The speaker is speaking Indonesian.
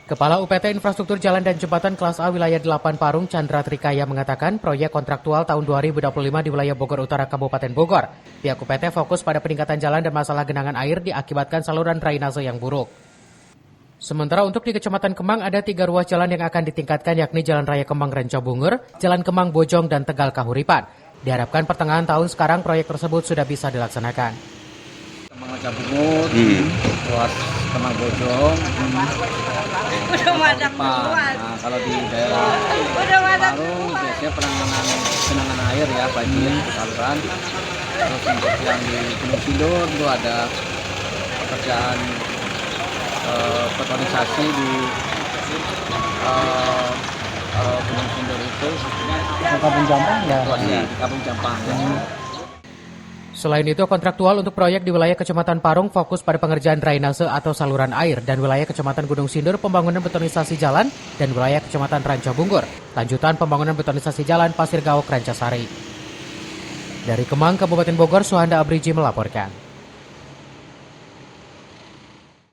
Kepala UPT Infrastruktur Jalan dan Jembatan Kelas A Wilayah 8 Parung, Chandra Trikaya mengatakan proyek kontraktual tahun 2025 di wilayah Bogor Utara Kabupaten Bogor. Pihak UPT fokus pada peningkatan jalan dan masalah genangan air diakibatkan saluran drainase yang buruk. Sementara untuk di Kecamatan Kemang ada 3 ruas jalan yang akan ditingkatkan yakni Jalan Raya Kemang Rencabungur, Jalan Kemang Bojong, dan Tegal Kahuripan. Diharapkan pertengahan tahun sekarang proyek tersebut sudah bisa dilaksanakan. Kemang Rencabungur, ruas Kemang Bojong, nah, kalau di daerah Parung biasanya penanganan genangan air ya, banjir, saluran. Terus untuk yang di Gunung Sindur itu ada pekerjaan betonisasi di Gunung Sindur itu. Kampung Jampang ya? Di Kampung Jampang. Selain itu, kontraktual untuk proyek di wilayah Kecamatan Parung fokus pada pengerjaan drainase atau saluran air dan wilayah Kecamatan Gunung Sindur pembangunan betonisasi jalan dan wilayah Kecamatan Rancabungur, lanjutan pembangunan betonisasi jalan Pasir Gaok Rancasari. Dari Kemang, Kabupaten Bogor, Suhanda Abriji melaporkan.